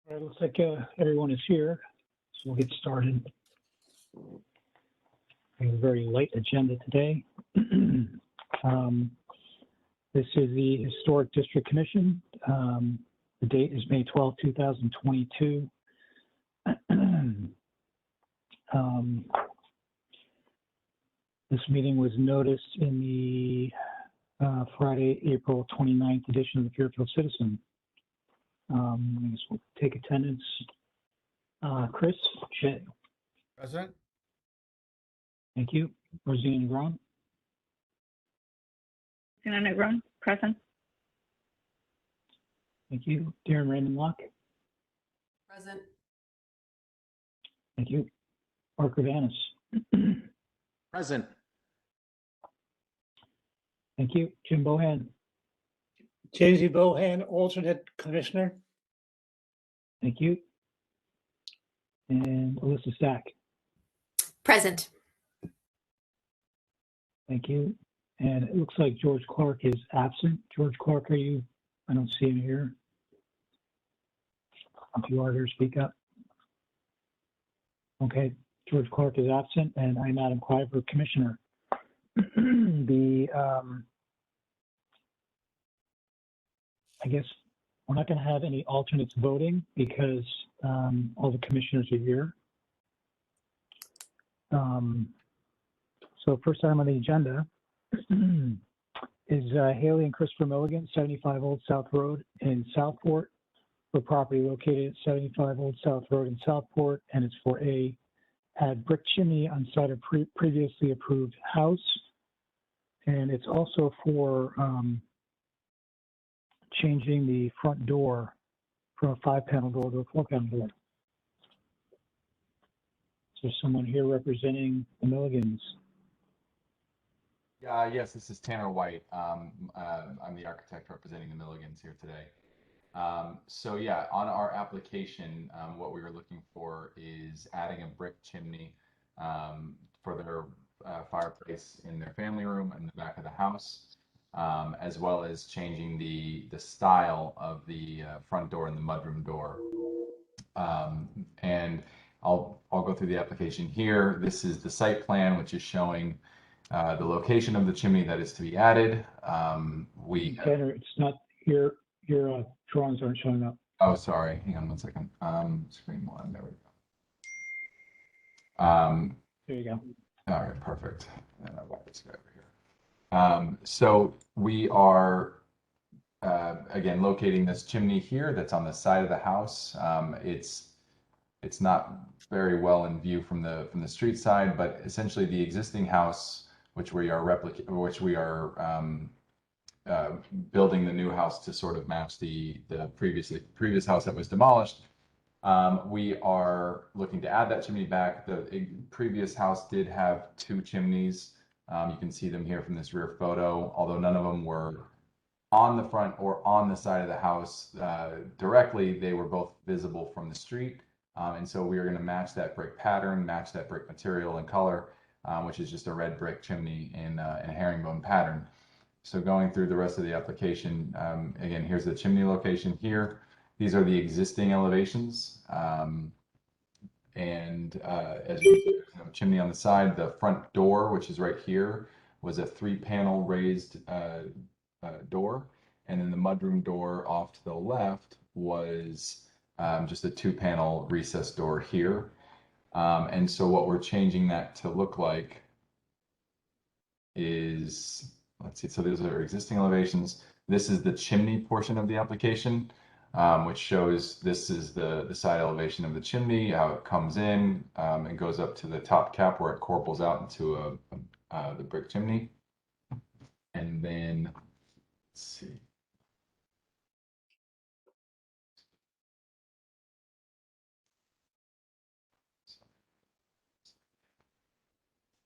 All right, looks like everyone is here, so we'll get started. We have a very light agenda today. This is the Historic District Commission. The date is May 12, 2022. This meeting was noticed in the Friday, April 29th edition of the Fairfield Citizen. I guess we'll take attendance. Chris Shea. Present. Thank you. Rosina Negron. Rosina Negron, present. Thank you. Darren Raymond Locke. Present. Thank you. Parker Vanis. Present. Thank you. Jim Bohan. J.Z. Bohan, alternate commissioner. Thank you. And Alyssa Stack. Present. Thank you. And it looks like George Clark is absent. George Clark, are you? I don't see him here. If you are here, speak up. Okay. George Clark is absent, and I'm Adam Cliver, Commissioner. I guess we're not going to have any alternates voting because all the commissioners are here. So first item on the agenda is Haley and Christopher Milligan, 75 Old South Road in Southport, for property located at 75 Old South Road in Southport, and it's for add brick chimney on site of previously approved house, and it's also for changing the front door from a 5-panel door to a 4-panel door. Is there someone here representing the Milligans? Yes, this is Tanner White. I'm the architect representing the Milligans here today. So yeah, on our application, what we were looking for is adding a brick chimney for their fireplace in their family room in the back of the house, as well as changing the style of the front door and the mudroom door. And I'll go through the application here. This is the site plan, which is showing the location of the chimney that is to be added. Tanner, it's not your drawings aren't showing up. Oh, sorry. Hang on one second. Screen one. There we go. There you go. All right, perfect. And I'll walk this guy over here. So we are again locating this chimney here that's on the side of the house. It's not very well in view from the street side, but essentially the existing house, which we are building the new house to sort of match the previous house that was demolished. We are looking to add that chimney back. The previous house did have 2 chimneys. You can see them here from this rear photo, although none of them were on the front or on the side of the house directly. They were both visible from the street. And so we are going to match that brick pattern, match that brick material and color, which is just a red brick chimney in a herringbone pattern. So going through the rest of the application, again, here's the chimney location here. These are the existing elevations. As you see, there's a chimney on the side. The front door, which is right here, was a 3-panel raised door. And then the mudroom door off to the left was just a 2-panel recessed door here. And so what we're changing that to look like is, let's see, so these are existing elevations. This is the chimney portion of the application, which shows this is the side elevation of the chimney, how it comes in and goes up to the top cap where it corbels out into the brick chimney. And then, let's see.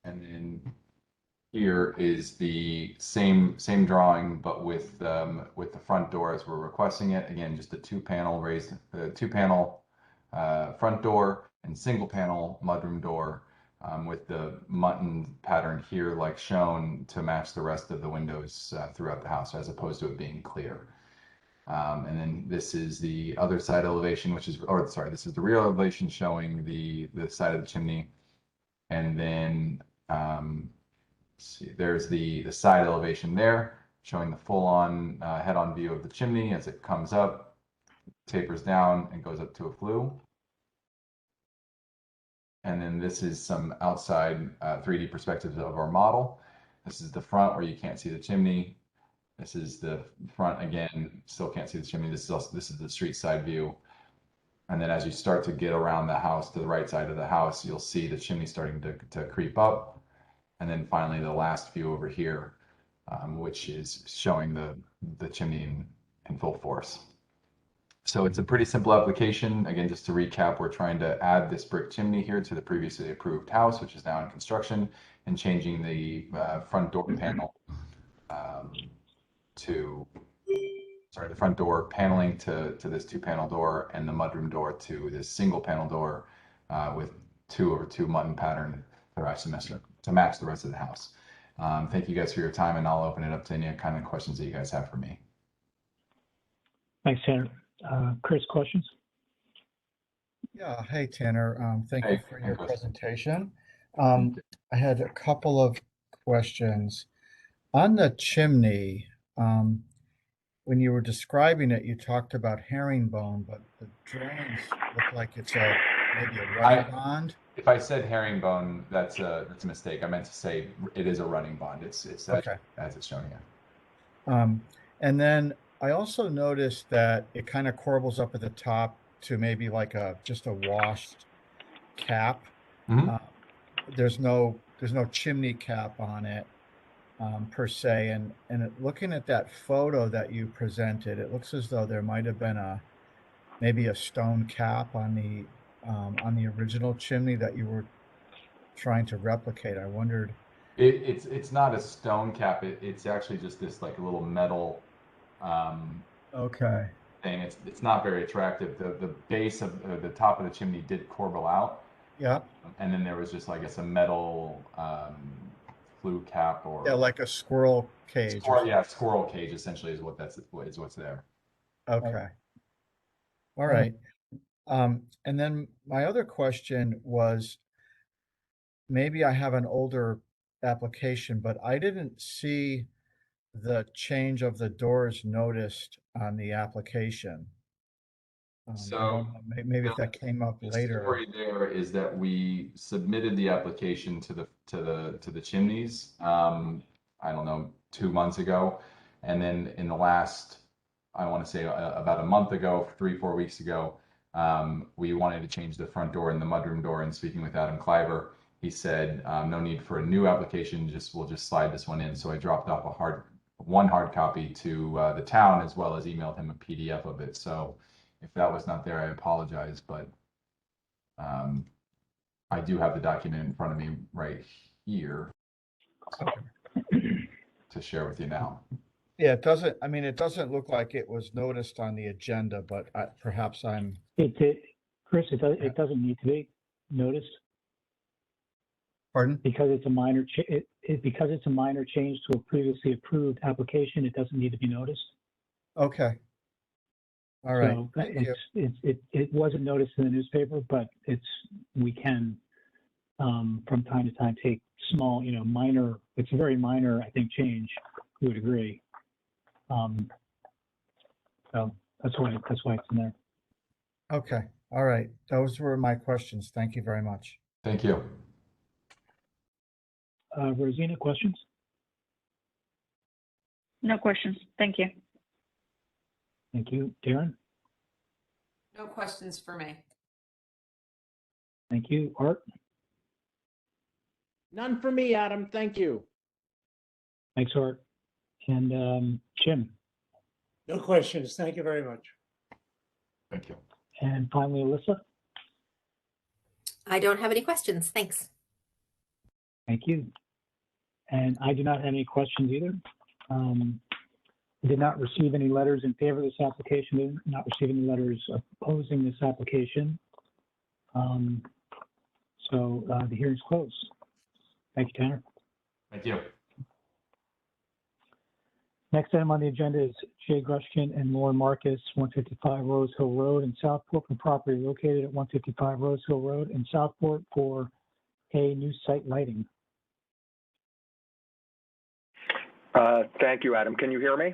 And then here is the same drawing, but with the front door as we're requesting it. Again, just a 2-panel raised, 2-panel front door and single-panel mudroom door with the mutton pattern here, like shown, to match the rest of the windows throughout the house, as opposed to it being clear. And then this is the other side elevation, which is, or sorry, this is the rear elevation showing the side of the chimney. And then, let's see, there's the side elevation there, showing the full-on head-on view of the chimney as it comes up, tapers down, and goes up to a flue. And then this is some outside 3D perspectives of our model. This is the front where you can't see the chimney. This is the front again, still can't see the chimney. This is the street side view. And then as you start to get around the house to the right side of the house, you'll see the chimney starting to creep up. And then finally the last view over here, which is showing the chimney in full force. So it's a pretty simple application. Again, just to recap, we're trying to add this brick chimney here to the previously approved house, which is now in construction, and changing the front door panel the front door paneling to this 2-panel door, and the mudroom door to this single panel door with 2/2 mutton pattern to match the rest of the house. Thank you guys for your time, and I'll open it up to any kind of questions that you guys have for me. Thanks, Tanner. Chris, questions? Yeah, hey Tanner, thank you Hey, for your Chris. presentation. I had a couple of questions. On the chimney, when you were describing it, you talked about herringbone, but the drawings look like it's maybe a running bond. If I said herringbone, that's a mistake. I meant to say it is a running bond. It's Okay. as it's shown here. And then I also noticed that it kind of corbels up at the top to maybe like just a washed cap. Mhm. There's no chimney cap on it per se. And looking at that photo that you presented, it looks as though there might have been maybe a stone cap on the original chimney that you were trying to replicate. I wondered. It's not a stone cap. It's actually just this like little metal Okay. thing. It's not very attractive. The base of the top of the chimney did corbel out, Yeah. and then there was just, I guess, a metal flue cap or Yeah, like a squirrel cage. squirrel cage essentially is what's there. Okay. All right. And then my other question was, maybe I have an older application, but I didn't see the change of the doors noticed on the application. I So don't know, maybe if that came up the later. story there is that we submitted the application to the chimneys. I don't know, 2 months ago, and then in the last, I want to say about a month ago, 3-4 weeks ago, we wanted to change the front door and the mudroom door. And speaking with Adam Cliver, he said no need for a new application. We'll just slide this one in. So I dropped off one hard copy to the town, as well as emailed him a PDF of it. So if that was not there, I apologize, but I do have the document in front of me right here to share with you now. Yeah, it doesn't look like it was noticed on the agenda, but perhaps I'm. Chris, it doesn't need to be noticed Pardon? because it's a minor because it's a minor change to a previously approved application. It doesn't need to be noticed. Okay. All right. So Thank you. it wasn't noticed in the newspaper, but we can from time to time take small, minor. It's a very minor, I think, change. You would agree. So that's why it's in there. Okay. All right. Those were my questions. Thank you very much. Thank you. Rosina, questions? No questions. Thank you. Thank you. Darren? No questions for me. Thank you. Art? None for me, Adam. Thank you. Thanks, Art. And Jim? No questions. Thank you very much. Thank you. And finally, Alyssa? I don't have any questions. Thanks. Thank you. And I do not have any questions either. I did not receive any letters in favor of this application. Did not receive any letters opposing this application. So the hearing's closed. Thank you, Tanner. Thank you. Next item on the agenda is Jay Grushkin and Lauren Marcus, 155 Rose Hill Road in Southport, for property located at 155 Rose Hill Road in Southport for a new site lighting. Thank you, Adam. Can you hear me?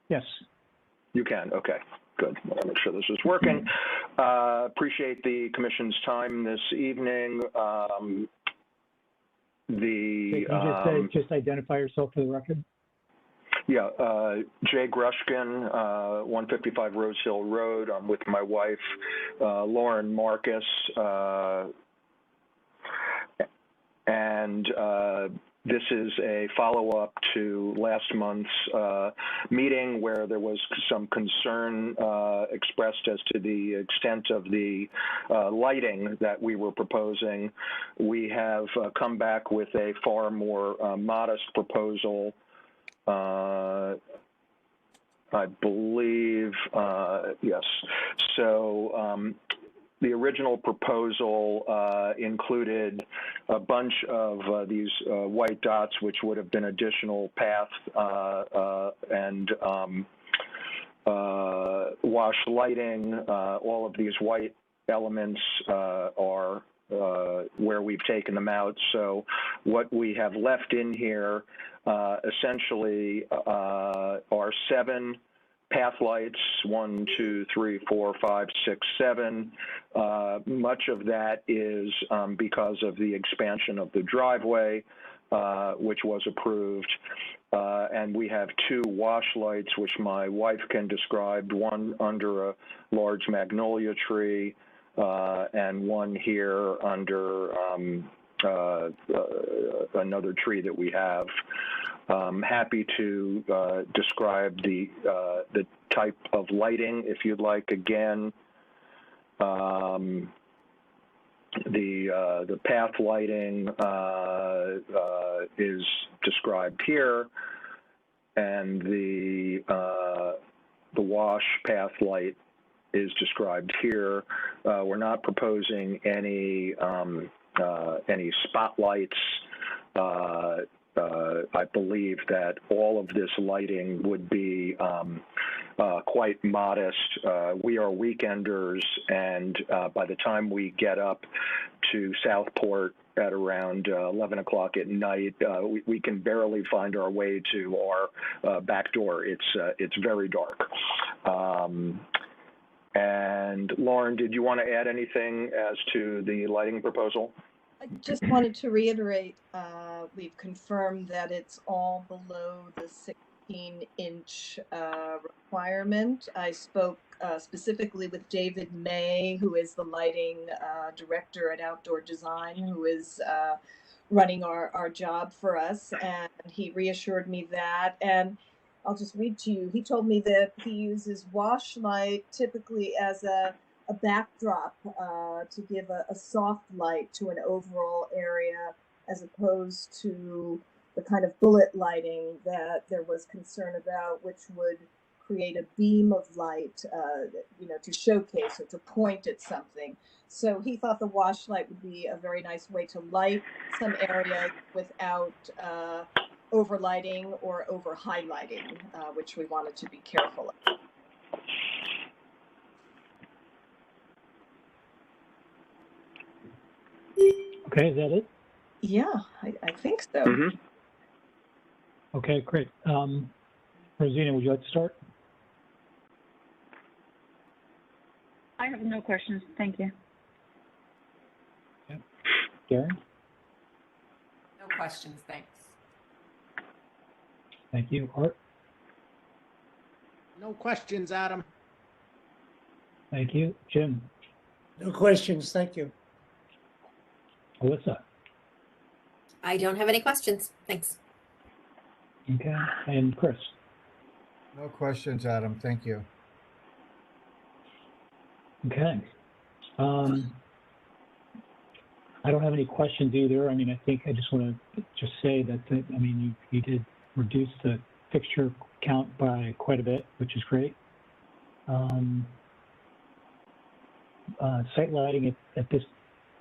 Yes. You can. Okay, good. I want to make sure this is working. Appreciate the commission's time this evening. Can you just identify yourself for the record? Yeah, Jay Grushkin, 155 Rose Hill Road. I'm with my wife, Lauren Marcus, and this is a follow-up to last month's meeting where there was some concern expressed as to the extent of the lighting that we were proposing. We have come back with a far more modest proposal. I believe, yes. So the original proposal included a bunch of these white dots, which would have been additional path and wash lighting. All of these white elements are where we've taken them out. So what we have left in here essentially are 7 path lights, 1, 2, 3, 4, 5, 6, 7. Much of that is because of the expansion of the driveway, which was approved. And we have 2 wash lights, which my wife can describe, one under a large magnolia tree and one here under another tree that we have. Happy to describe the type of lighting if you'd like. Again, the path lighting is described here, and the wash path light is described here. We're not proposing any spotlights. I believe that all of this lighting would be quite modest. We are weekenders, and by the time we get up to Southport at around 11 o'clock at night, we can barely find our way to our back door. It's very dark. And Lauren, did you want to add anything as to the lighting proposal? I just wanted to reiterate, we've confirmed that it's all below the 16-inch requirement. I spoke specifically with David May, who is the lighting director at Outdoor Design, who is running our job for us, and he reassured me that. And I'll just read to you. He told me that he uses wash light typically as a backdrop to give a soft light to an overall area, as opposed to the kind of bullet lighting that there was concern about, which would create a beam of light, to showcase or to point at something. So he thought the wash light would be a very nice way to light some areas without overlighting or over highlighting, which we wanted to be careful of. Okay, is that it? Yeah, I think so. Mm-hmm. Okay, great. Rosina, would you like to start? I have no questions. Thank you. Okay. Darren? No questions, thanks. Thank you. Art? No questions, Adam. Thank you. Jim? No questions, thank you. Alyssa? I don't have any questions, thanks. Okay. And Chris? No questions, Adam. Thank you. Okay. I don't have any questions either. I mean, I think I just want to just say that, you did reduce the fixture count by quite a bit, which is great. Site lighting at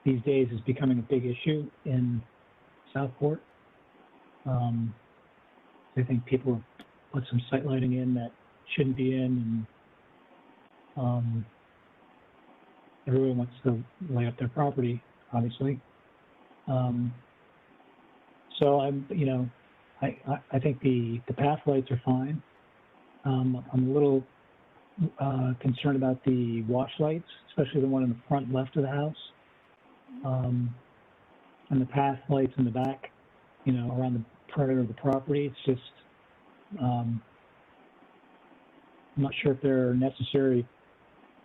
these days is becoming a big issue in Southport. I think people put some site lighting in that shouldn't be in, and everyone wants to light up their property, obviously. So I'm, you know, I think the path lights are fine. I'm a little concerned about the wash lights, especially the one in the front left of the house. And the path lights in the back, you know, around the perimeter of the property. It's just, I'm not sure if they're necessary,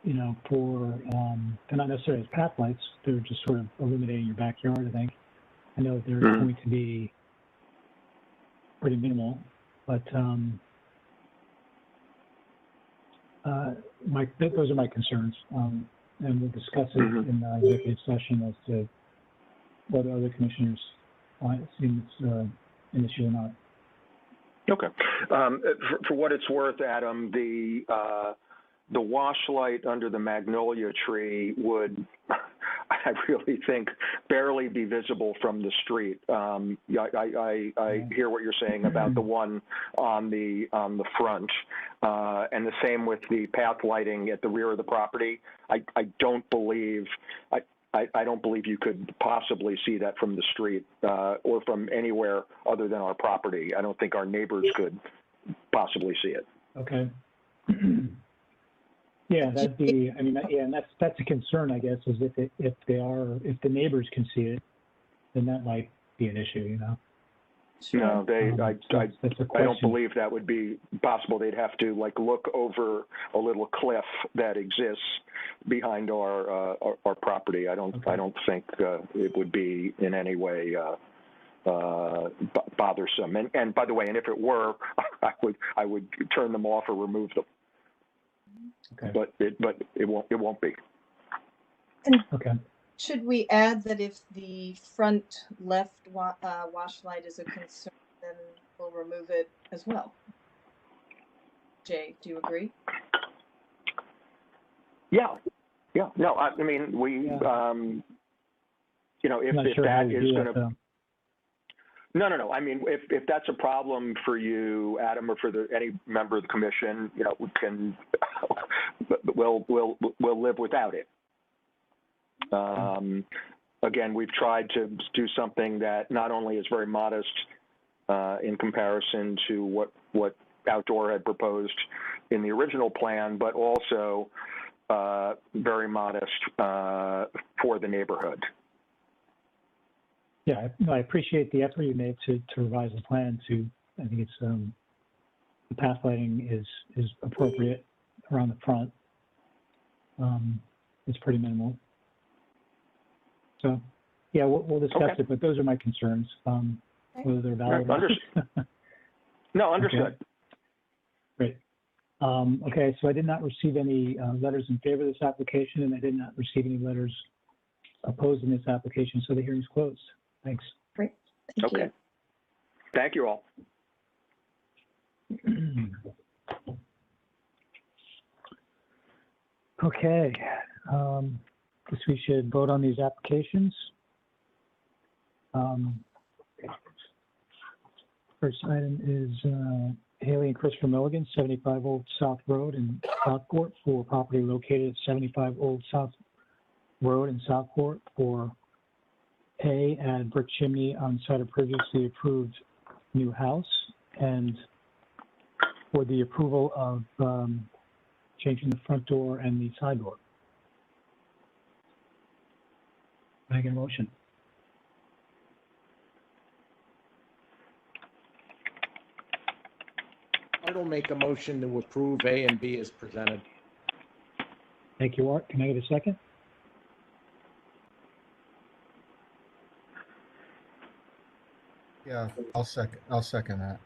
you know, they're not necessarily as path lights. They're just sort of illuminating your backyard, I think. I know they're going to be pretty minimal, but those are my concerns. And we'll discuss it in the executive session as to whether other commissioners seem it's an issue or not. Okay. For what it's worth, Adam, the wash light under the magnolia tree would, I really think, barely be visible from the street. I hear what you're saying about the one on the front, and the same with the path lighting at the rear of the property. I don't believe you could possibly see that from the street or from anywhere other than our property. I don't think our neighbors could possibly see it. Okay. Yeah, that'd be. I mean, yeah, and that's a concern, I guess, is if the neighbors can see it, then that might be an issue, you know. No, I don't question. believe that would be possible. They'd have to look over a little cliff that exists behind our property. I don't think it would be in any way bothersome. And by the way, and if it were, I would turn them off or remove them. Okay. But it won't be. And Okay. should we add that if the front left wash light is a concern, then we'll remove it as well? Jay, do you agree? Yeah. No, I mean, we, Yeah. you know, if Sure that is going to. No. I mean, if that's a problem for you, Adam, or for any member of the commission, you know, we'll live without it. Again, we've tried to do something that not only is very modest in comparison to what Outdoor had proposed in the original plan, but also very modest for the neighborhood. Yeah, I appreciate the effort you made to revise the plan. I think it's the path lighting is appropriate around the front. It's pretty minimal. So, yeah, we'll discuss it, but those are my concerns. Whether they're valid or not. No, understood. Okay. Great. Okay, so I did not receive any letters in favor of this application, and I did not receive any letters opposing this application, so the hearing's closed. Thanks. Great. Thank you. Thank you all. Okay. Guess we should vote on these applications. First item is Haley and Christopher Milligan, 75 Old South Road in Southport, for property located at 75 Old South Road in Southport for add brick chimney on site of previously approved new house, and for the approval of changing the front door and the side door. Can I get a motion? I will make a motion to approve A and B as presented. Thank you, Art. Can I get a second? Yeah, I'll second that.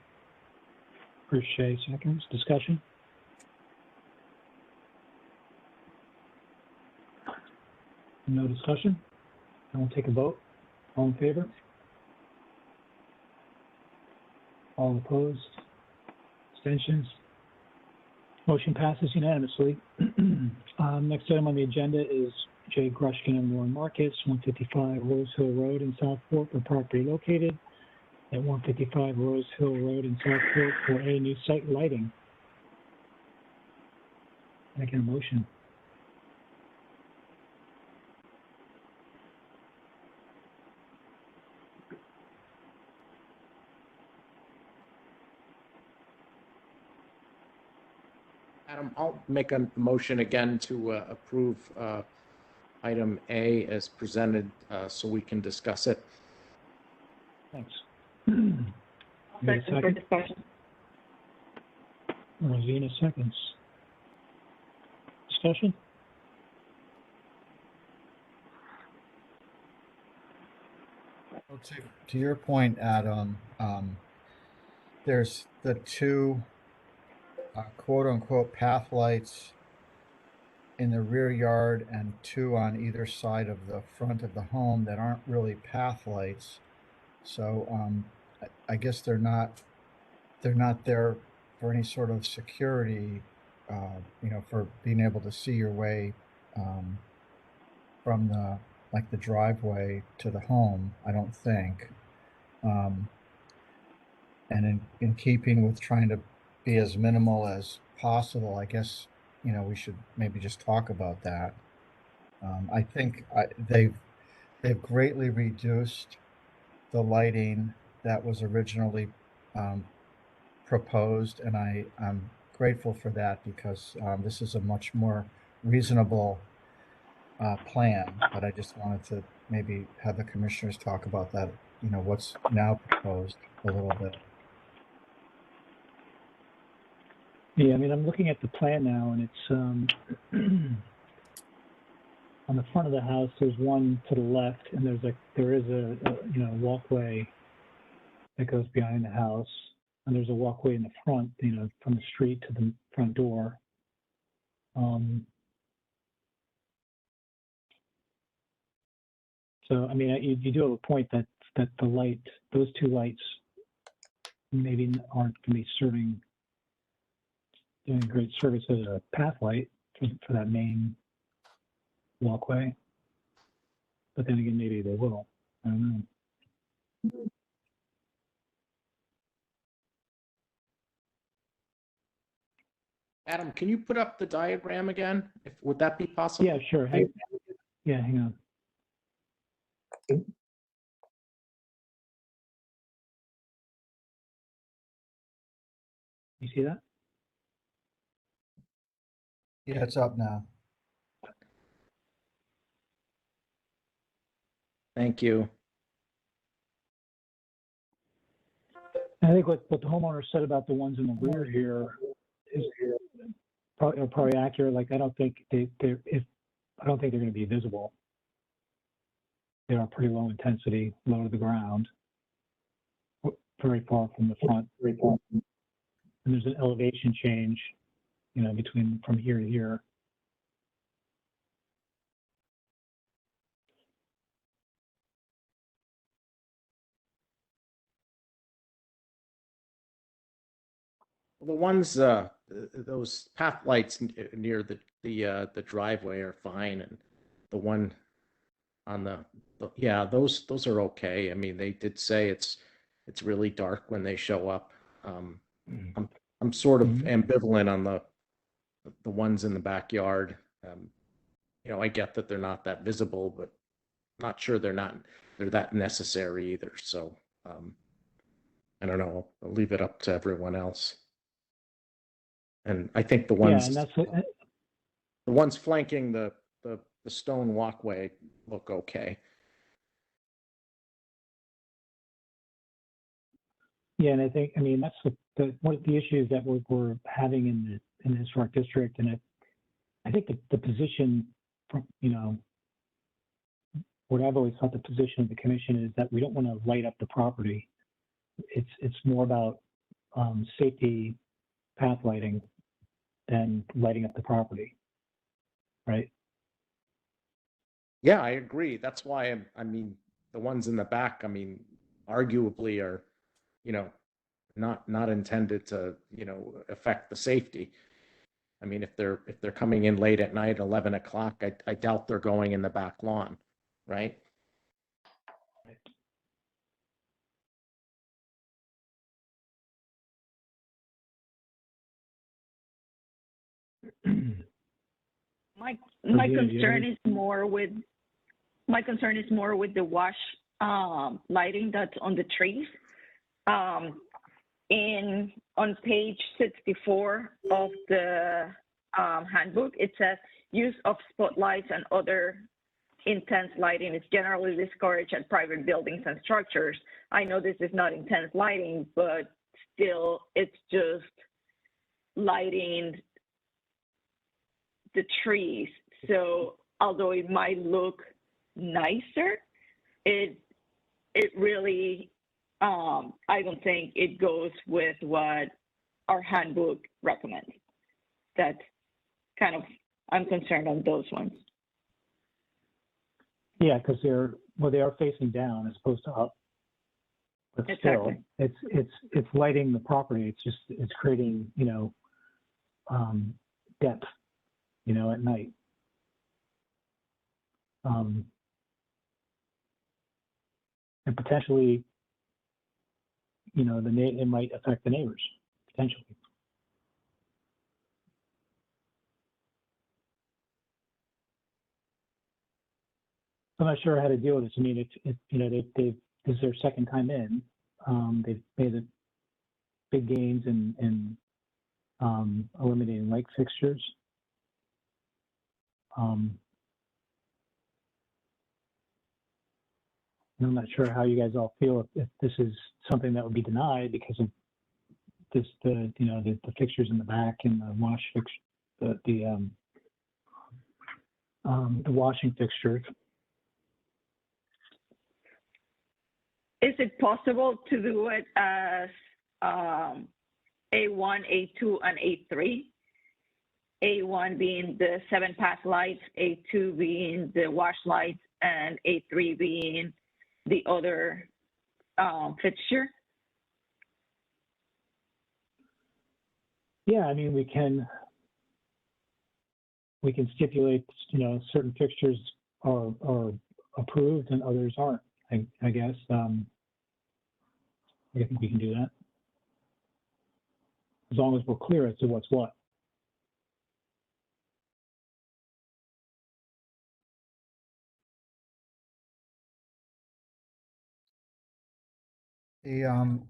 Bruce Shea, seconds. Discussion? No discussion? I will take a vote. All in favor? All opposed? Abstentions? Motion passes unanimously. Next item on the agenda is Jay Grushkin and Warren Marcus, 155 Rose Hill Road in Southport, for property located at 155 Rose Hill Road in Southport for a new site lighting. Making a motion. Adam, I'll make a motion again to approve item A as presented so we can discuss it. Thanks. You got a Second for second? discussion. Rosina seconds. Discussion? Well, to your point, Adam, there's the two quote unquote path lights in the rear yard and two on either side of the front of the home that aren't really path lights. So I guess they're not there for any sort of security, for being able to see your way from the driveway to the home, I don't think. And in keeping with trying to be as minimal as possible, I guess, we should maybe just talk about that. I think they've greatly reduced the lighting that was originally proposed, and I'm grateful for that because this is a much more reasonable plan. But I just wanted to maybe have the commissioners talk about that, what's now proposed a little bit. Yeah, I mean, I'm looking at the plan now, and it's on the front of the house. There's one to the left, and there is a walkway that goes behind the house, and there's a walkway in the front, from the street to the front door. So, I mean, you do have a point that those two lights maybe aren't going to be doing great service as a path light for that main walkway. But then again, maybe they will. I don't know. Adam, can you put up the diagram again? Would that be possible? Yeah, sure. Hang on. You see that? Yeah, it's up now. Thank you. I think what the homeowner said about the ones in the rear here is probably accurate. Like, I don't think they're going to be visible. They are pretty low intensity, low to the ground, very far from the front, and there's an elevation change, between from here to here. The ones, those path lights near the driveway are fine, and the one on yeah, those are okay. I mean, they did say it's really dark when they show up. I'm sort of ambivalent on the ones in the backyard. I get that they're not that visible, but not sure they're that necessary either. So I don't know. I'll leave it up to everyone else. And I think the ones, Yeah, and the ones flanking the stone walkway look okay. Yeah, and I mean, that's one of the issues that we're having in the historic district, and I think the position, from, what I've always thought the position of the commission is that we don't want to light up the property. It's more about safety path lighting than lighting up the property, right? Yeah, I agree. That's why I mean, the ones in the back, I mean, arguably are, not intended to, affect the safety. I mean, if they're coming in late at night, 11 o'clock, I doubt they're going in the back lawn, right? My you, concern Jerry? is more with the wash lighting that's on the trees. On page 64 of the handbook, it says use of spotlights and other intense lighting is generally discouraged at private buildings and structures. I know this is not intense lighting, but still it's just lighting the trees. So although it might look nicer, it really, I don't think it goes with what our handbook recommends. That's kind of, I'm concerned on those ones. Yeah, because they are facing down as opposed to up. But still, Exactly. it's lighting the property. It's creating, depth, at night. And potentially, it might affect the neighbors, potentially. I'm not sure how to deal with this. I mean, this is their second time in. They've made a big gains in eliminating light fixtures. I'm not sure how you guys all feel if this is something that would be denied because of this, the fixtures in the back and the wash fixture, the washing fixtures. Is it possible to do it as A1, A2, and A3? A1 being the 7-path lights, A2 being the wash lights, and A3 being the other fixture? Yeah, I mean, we can stipulate, certain fixtures are approved and others aren't. I guess. I think we can do that as long as we're clear as to what's what. The, on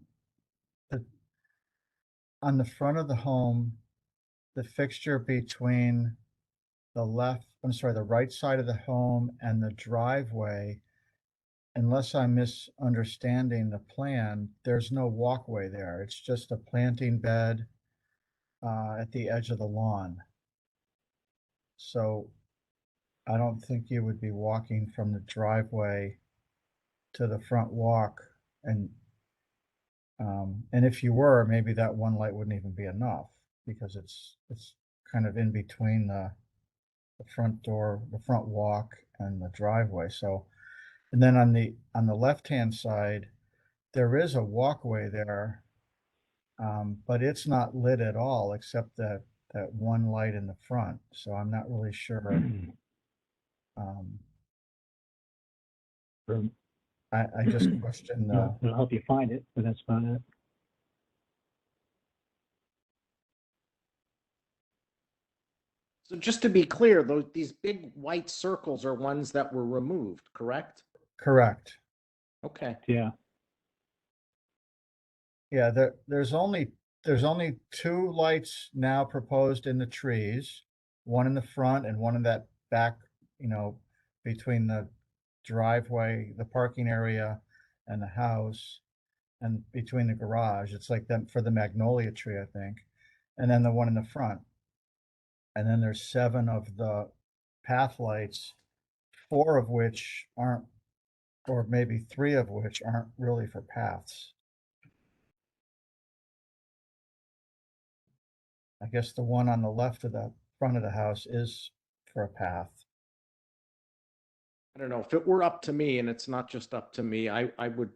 the front of the home, the fixture between the right side of the home and the driveway, unless I'm misunderstanding the plan, there's no walkway there. It's just a planting bed at the edge of the lawn. So I don't think you would be walking from the driveway to the front walk, and if you were, maybe that one light wouldn't even be enough because it's kind of in between the front door, the front walk, and the driveway. So, and then on the left-hand side, there is a walkway there, but it's not lit at all except that one light in the front. So I'm not really sure. I just question It'll help you find it, but that's about it. So just to be clear, these big white circles are ones that were removed, correct? correct. Okay. Yeah. Yeah, there's only 2 lights now proposed in the trees, one in the front and one in that back, between the driveway, the parking area, and the house, and between the garage. It's like them for the magnolia tree, I think, and then the one in the front. And then there's 7 of the path lights, 4 of which aren't, or maybe 3 of which aren't really for paths. I guess the one on the left of the front of the house is for a path. I don't know, if it were up to me, and it's not just up to me, I would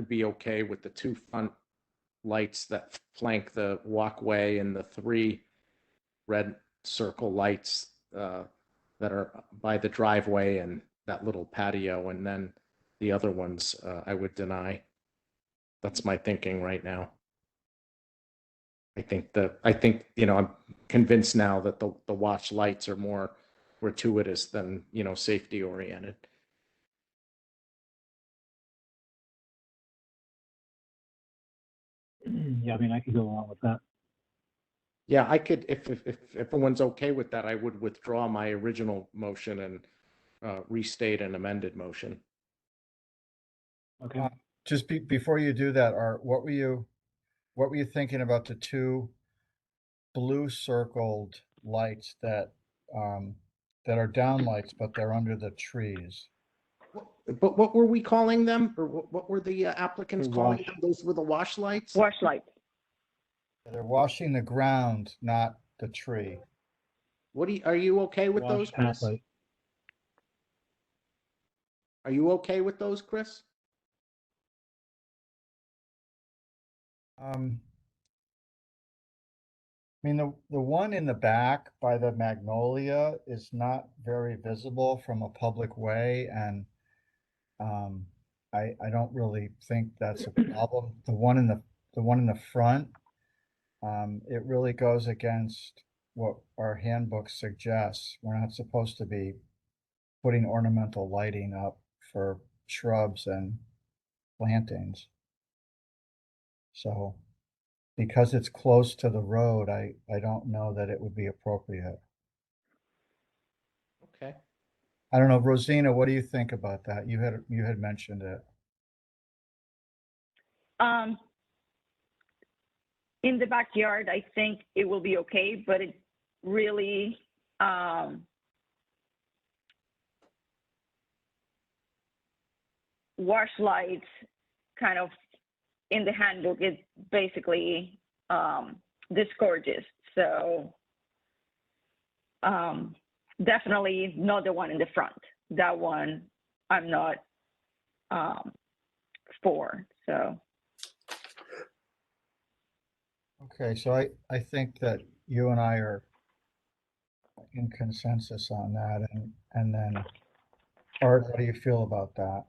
be okay with the 2 front lights that flank the walkway and the 3 red circle lights that are by the driveway and that little patio, and then the other ones I would deny. That's my thinking right now. I think, you know, I'm convinced now that the watch lights are more gratuitous than, you know, safety oriented. Yeah, I mean, I could go along with that. Yeah, I could, if everyone's okay with that, I would withdraw my original motion and restate an amended motion. Okay. Just before you do that, Art, what were you thinking about the two blue circled lights that that are down lights, but they're under the trees? But what were we calling them? Or what were the applicants The calling wash. them? Those were the wash lights? Wash light. They're washing the ground, not the tree. Are you okay with Wash those, path Chris? light. Are you okay with those, Chris? I mean, the one in the back by the magnolia is not very visible from a public way, and I don't really think that's a problem. The one in the front, it really goes against what our handbook suggests. We're not supposed to be putting ornamental lighting up for shrubs and plantings. So because it's close to the road, I don't know that it would be appropriate. Okay. I don't know, Rosina, what do you think about that? You had mentioned it. In the backyard, I think it will be okay, but it really, wash lights kind of in the handbook, it basically discourages. So definitely not the one in the front. That one I'm not for. So. Okay, so I think that you and I are in consensus on that, and then Art, how do you feel about that?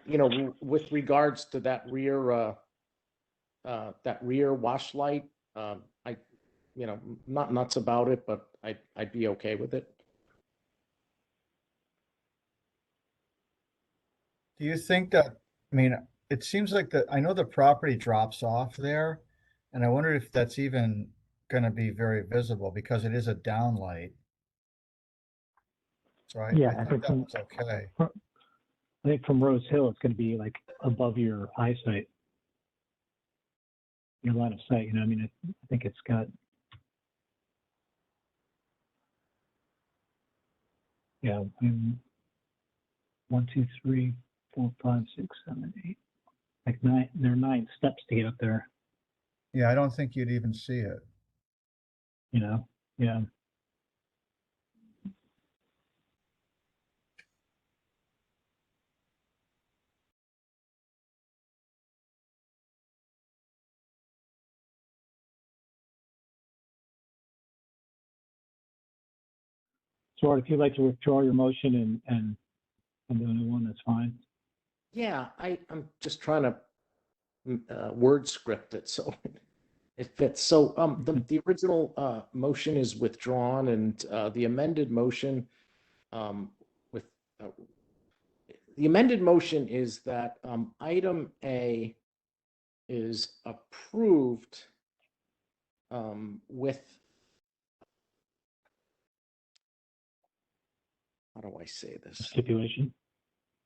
You know, with regards to that rear wash light, I, you know, not nuts about it, but I'd be okay with it. Do you think that, I mean, it seems like I know the property drops off there, and I wonder if that's even going to be very visible because it is a downlight. So I Yeah, I think think that from, was okay. I think from Rose Hill, it's going to be like above your eyesight, your line of sight. You know, I mean, I think it's got. Yeah, I mean, 1, 2, 3, 4, 5, 6, 7, 8. Like 9. There are 9 steps to get up there. Yeah, I don't think you'd even see it. You know. Yeah. So, Art, if you'd like to withdraw your motion and do a new one, that's fine. Yeah, I'm just trying to word script it so it fits. So the original motion is withdrawn, and the amended motion with the amended motion is that item A is approved with, how do I say this? Stipulation.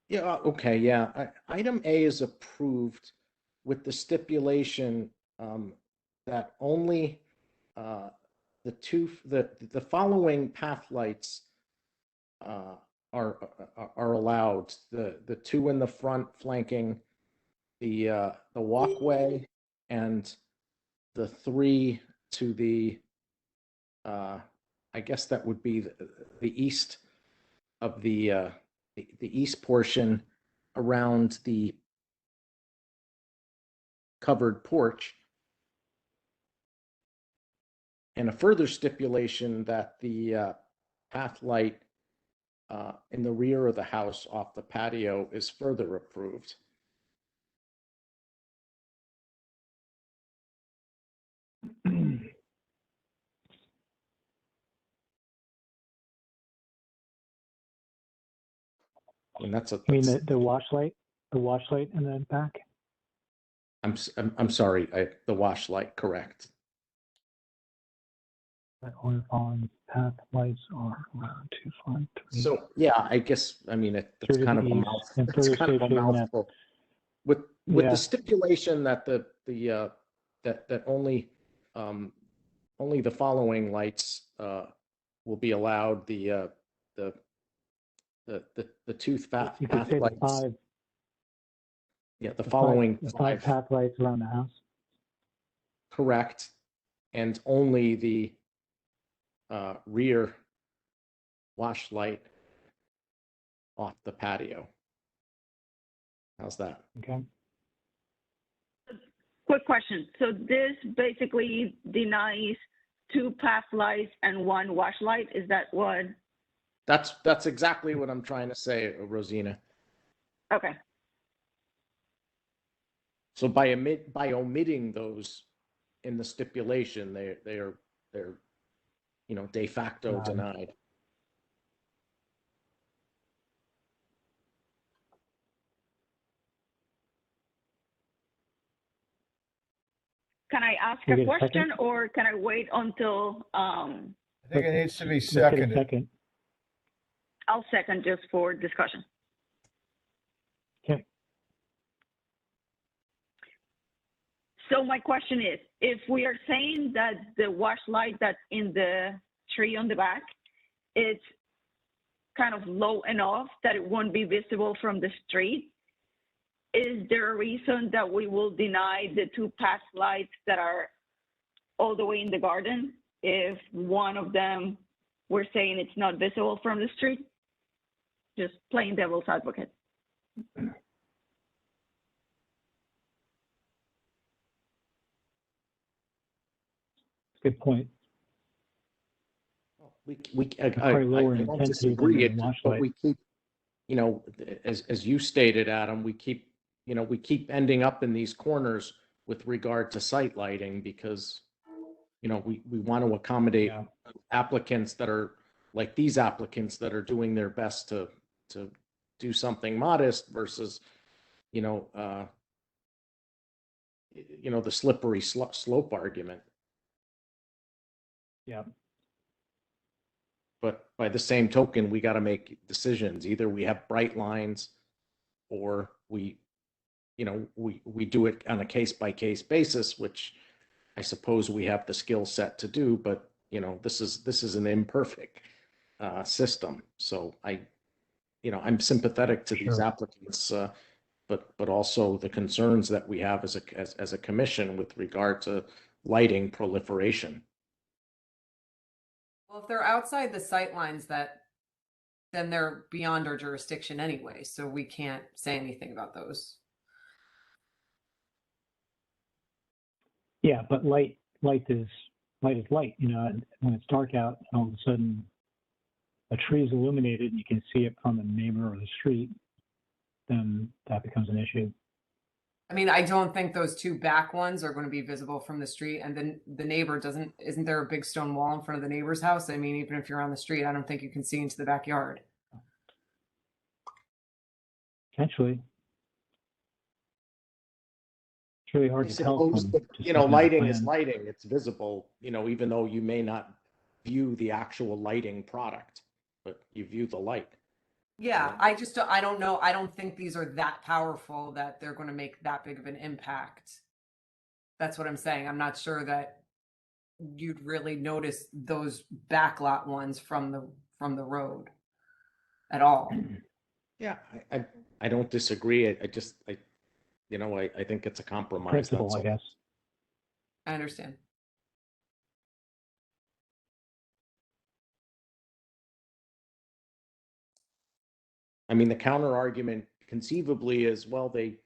Yeah, okay, yeah. Item A is approved with the stipulation that only the following path lights are allowed. The 2 in the front flanking the walkway, and the 3 to the I guess that would be the east of the east portion around the covered porch, and a further stipulation that the path light in the rear of the house off the patio is further approved. And that's a, I mean, that's, the wash light in the back? I'm sorry, the wash light, correct. That all the following path lights are around 2, 5, 3. So, yeah, I guess, I mean, it's Through to kind the of a east, mouth, and it's further kind of a shade showing that. mouthful. With Yeah. the stipulation that that only only the following lights will be allowed, the tooth path You could say the lights. 5, Yeah, the the following 5 five, path lights around the house. correct, and only the rear wash light off the patio. How's that? Okay. Quick question. So this basically denies 2 path lights and 1 wash light. Is that what? That's exactly what I'm trying to say, Rosina. Okay. So by omitting those in the stipulation, they're de facto denied. Can I ask We a get a question second? or can I wait until, I think it needs to be Let's get a seconded. second. I'll second just for discussion. Okay. So my question is, if we are saying that the wash light that's in the tree on the back, it's kind of low enough that it won't be visible from the street, is there a reason that we will deny the 2 path lights that are all the way in the garden if one of them we're saying it's not visible from the street? Just plain devil's advocate. Good point. I Probably lower in don't intensity than disagree, the wash but light. we keep, as you stated, Adam, we keep ending up in these corners with regard to site lighting because, we want to accommodate Yeah. applicants that are like these applicants that are doing their best to do something modest versus, the slippery slope argument. Yeah. But by the same token, we got to make decisions. Either we have bright lines or we do it on a case by case basis, which I suppose we have the skill set to do, but this is an imperfect system. So I'm sympathetic to these Sure. applicants, but also the concerns that we have as a commission with regard to lighting proliferation. Well, if they're outside the sight lines, then they're beyond our jurisdiction anyway, so we can't say anything about those. Yeah, but light is light. And when it's dark out, and all of a sudden a tree is illuminated and you can see it from the neighbor or the street, then that becomes an issue. I mean, I don't think those 2 back ones are going to be visible from the street, and then the neighbor isn't there a big stone wall in front of the neighbor's house? I mean, even if you're on the street, I don't think you can see into the backyard. Potentially. It's really hard to tell Suppose from that, just looking at the lighting is plan. lighting. It's visible, even though you may not view the actual lighting product, but you view the light. Yeah, I don't know. I don't think these are that powerful that they're going to make that big of an impact. That's what I'm saying. I'm not sure that you'd really notice those backlot ones from the road at all. Yeah, I don't disagree. I think it's a compromise. Principle, that's I all. guess. I understand. I mean, the counter argument conceivably is, well, they're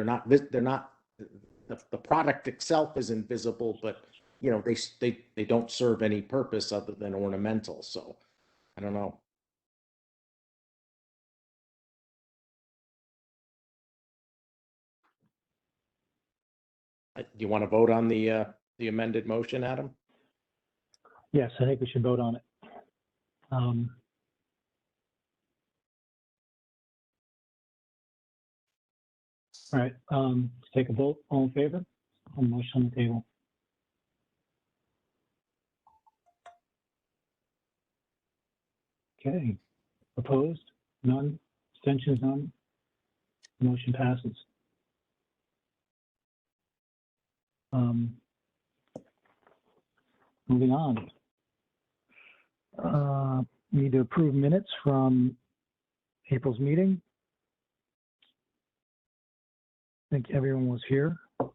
not the product itself isn't visible, but they don't serve any purpose other than ornamental. So I don't know. Do you want to vote on the amended motion, Adam? Yes, I think we should vote on it. All right, let's take a vote. All in favor? On the motion on the table. Okay. Opposed? None. Abstentions? None. Motion passes. Moving on. Need to approve minutes from April's meeting. I think everyone was here. So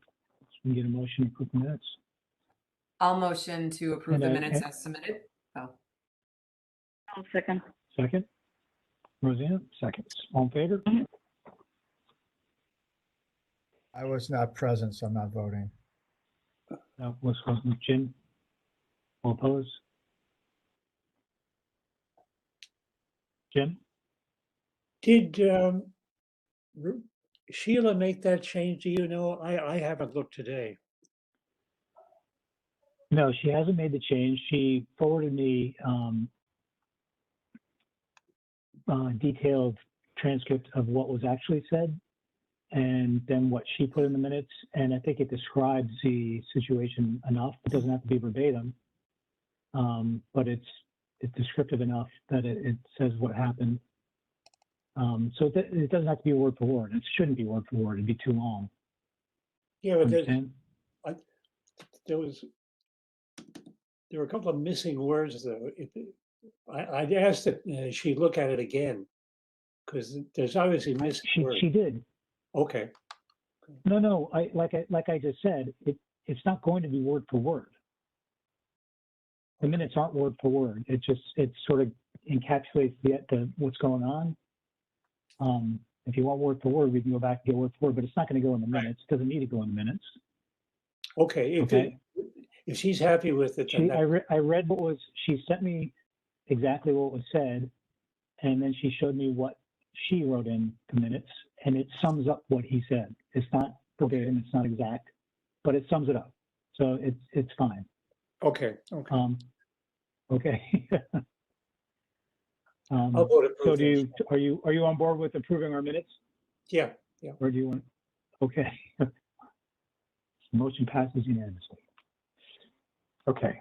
we can get a motion to approve the minutes. I'll motion to approve And the I- minutes as submitted. Oh, I'll second. Second. Rosanna, seconds. All in favor? I was not present, so I'm not voting. Was Jim? All opposed? Jim? Did Sheila make that change? Do you know? I haven't looked today. No, she hasn't made the change. She forwarded me detailed transcript of what was actually said and then what she put in the minutes. And I think it describes the situation enough. It doesn't have to be verbatim, but it's descriptive enough that it says what happened. So it doesn't have to be word for word. It shouldn't be word for word. It'd be too long. Yeah, but Understand? there were a couple of missing words though. I'd asked that she look at it again because there's obviously missing words. She did. Okay. No. Like I just said, it's not going to be word for word. The minutes aren't word for word. It sort of encapsulates the what's going on. If you want word for word, we can go back and get word for word, but it's not going to go in the minutes. It doesn't need to go in the minutes. Okay. If she's happy with it, then I read what was, she sent me exactly what was said, and then she showed me what she wrote in the minutes, and it sums up what he said. It's not verbatim, it's not exact, but it sums it up. So it's fine. Okay. Okay. I'll vote approve. So are you on board with approving our minutes? Yeah. Or do you want? Okay. Motion passes unanimously. Okay.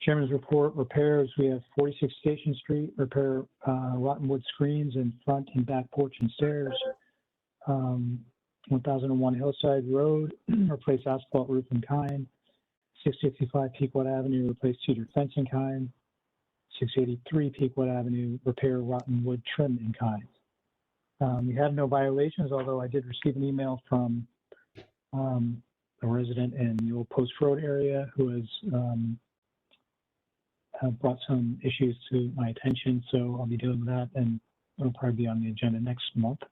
Chairman's report, repairs. We have 46 Station Street, repair rotten wood screens in front and back porch and stairs. 1001 Hillside Road, replace asphalt roof in kind. 665 Pequot Avenue, replace cedar fence in kind. 683 Pequot Avenue, repair rotten wood trim in kind. We have no violations, although I did receive an email from a resident in the Old Post Road area who has brought some issues to my attention, so I'll be dealing with that, and it'll probably be on the agenda next month.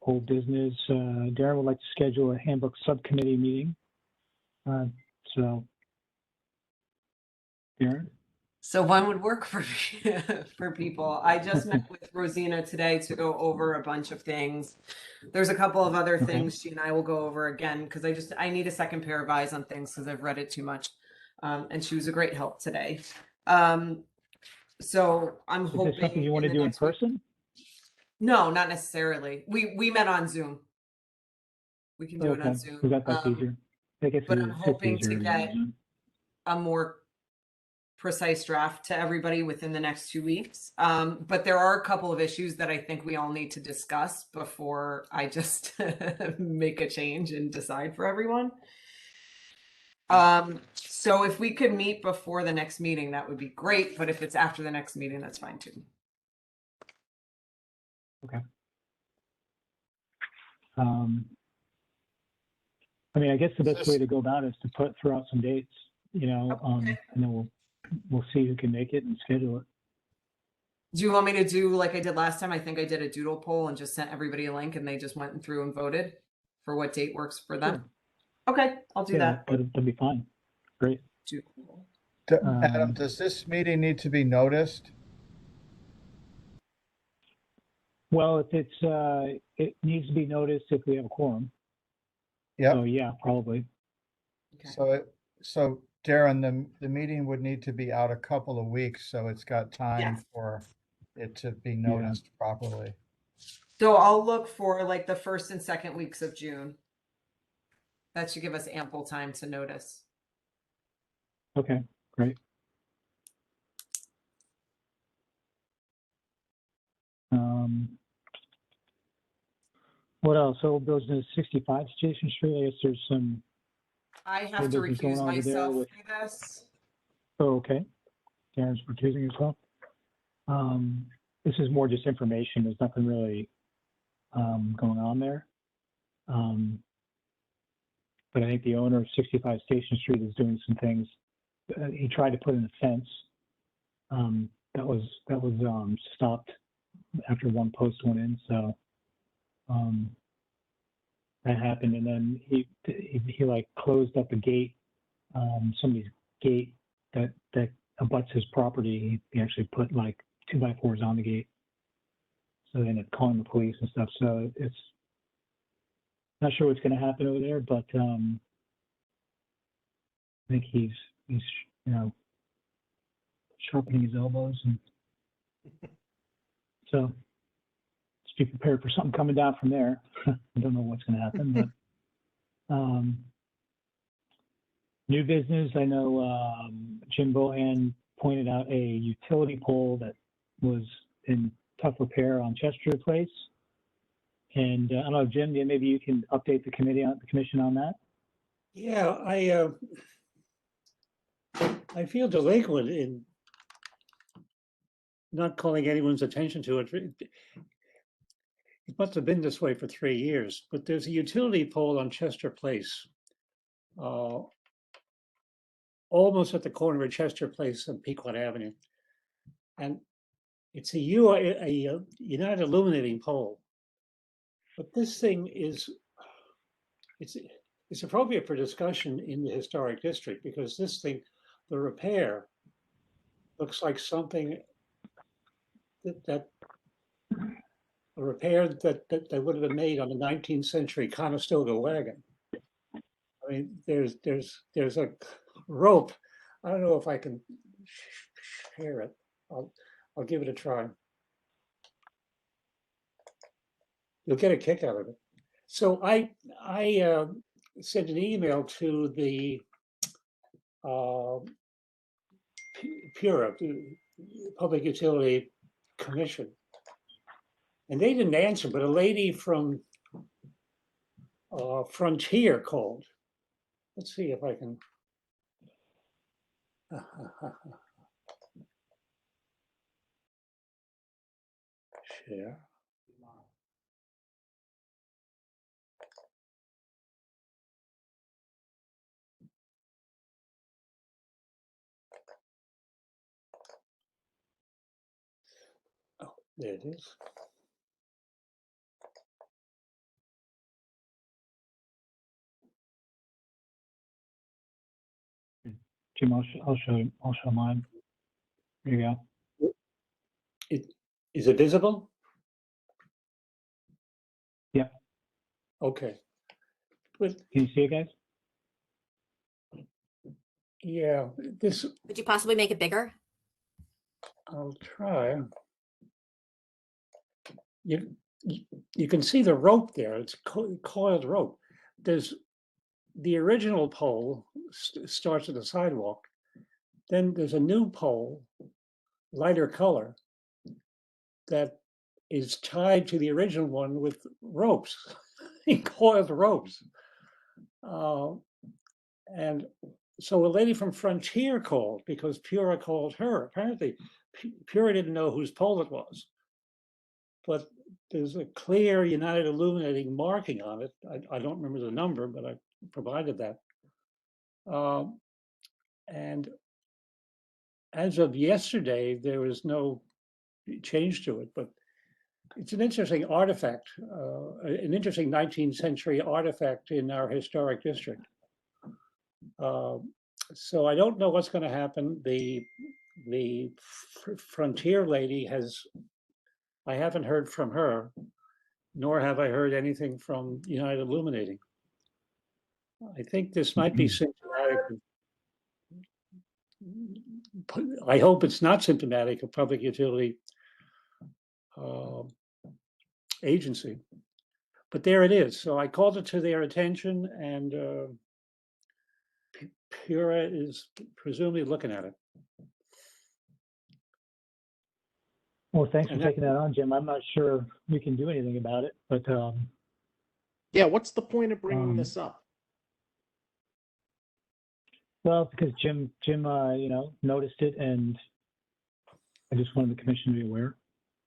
Old business, Darren would like to schedule a handbook subcommittee meeting. So, Darren? so one would work for for people. I just met with Rosina today to go over a bunch of things. There's a couple of other things she and I will go over again because I need a second pair of eyes on things because I've read it too much. And she was a great help today. So I'm hoping. Is this something you want to do in person? No, not necessarily. We met on Zoom. We can do it on Zoom. That's easier. I guess but I'm hoping to get a more precise draft to everybody within the next 2 weeks. But there are a couple of issues that I think we all need to discuss before I just make a change and decide for everyone. So if we could meet before the next meeting, that would be great. But if it's after the next meeting, that's fine too. Okay. I mean, I guess the best way to go about it is to throw out some dates, and then we'll see who can make it and schedule it. Do you want me to do like I did last time? I think I did a doodle poll and just sent everybody a link and they just went through and voted for what date works for them. Sure. Okay, I'll do that. That'll be fine. Great. Adam, does this meeting need to be noticed? Well, if it's, it needs to be noticed if we have a quorum. Yep. So yeah, probably. Okay. So Darren, the meeting would need to be out a couple of weeks, so it's got time Yes. for it to be noticed properly. So I'll look for like the first and second weeks of June. That should give us ample time to notice. Okay, great. What else? Old business 65 Station Street. I guess there's some. I have Old to business going recuse on over there myself with- for this. Oh, okay. Darren's recusing himself. This is more just information. There's nothing really going on there. But I think the owner of 65 Station Street is doing some things. He tried to put in a fence. That was stopped after one post went in. So that happened, and then he like closed up a gate, somebody's gate that abuts his property. He actually put like 2x4s on the gate. So they ended up calling the police and stuff. So it's not sure what's going to happen over there, but I think he's sharpening his elbows, and so just be prepared for something coming down from there. I don't know what's going to happen, but new business. I know Jim Bohan pointed out a utility pole that was in tough repair on Chester Place. And I don't know, Jim, maybe you can update the commission on that. Yeah, I feel delinquent in not calling anyone's attention to it. It must have been this way for 3 years, but there's a utility pole on Chester Place, almost at the corner of Chester Place and Pequot Avenue. And it's a United Illuminating pole. But this thing is, it's appropriate for discussion in the historic district, because this thing, the repair, looks like something that a repair that would have been made on a 19th century Conestoga wagon. I mean, there's a rope. I don't know if I can share it. I'll give it a try. You'll get a kick out of it. So I sent an email to the PURA, Public Utility Commission, and they didn't answer, but a lady from Frontier called. Let's see if I can. Share. Oh, there it is. Jim, I'll show mine. There you go. Is it visible? Yeah. Okay. But Can you see it, guys? yeah, this Would you possibly make it bigger? I'll try. You can see the rope there. It's coiled rope. There's the original pole starts at the sidewalk. Then there's a new pole, lighter color, that is tied to the original one with ropes, coiled ropes. And so a lady from Frontier called because Pura called her. Apparently, Pura didn't know whose pole it was, but there's a clear United Illuminating marking on it. I don't remember the number, but I provided that. And as of yesterday, there was no change to it, but it's an interesting artifact, an interesting 19th century artifact in our historic district. So I don't know what's going to happen. The Frontier lady has I haven't heard from her, nor have I heard anything from United Illuminating. I think this might be symptomatic. I hope it's not symptomatic of public utility agency. But there it is. So I called it to their attention, and Pura is presumably looking at it. Well, thanks for taking that on, Jim. I'm not sure we can do anything about it, but Yeah, what's the point of bringing this up? well, because Jim, noticed it, and I just wanted the commission to be aware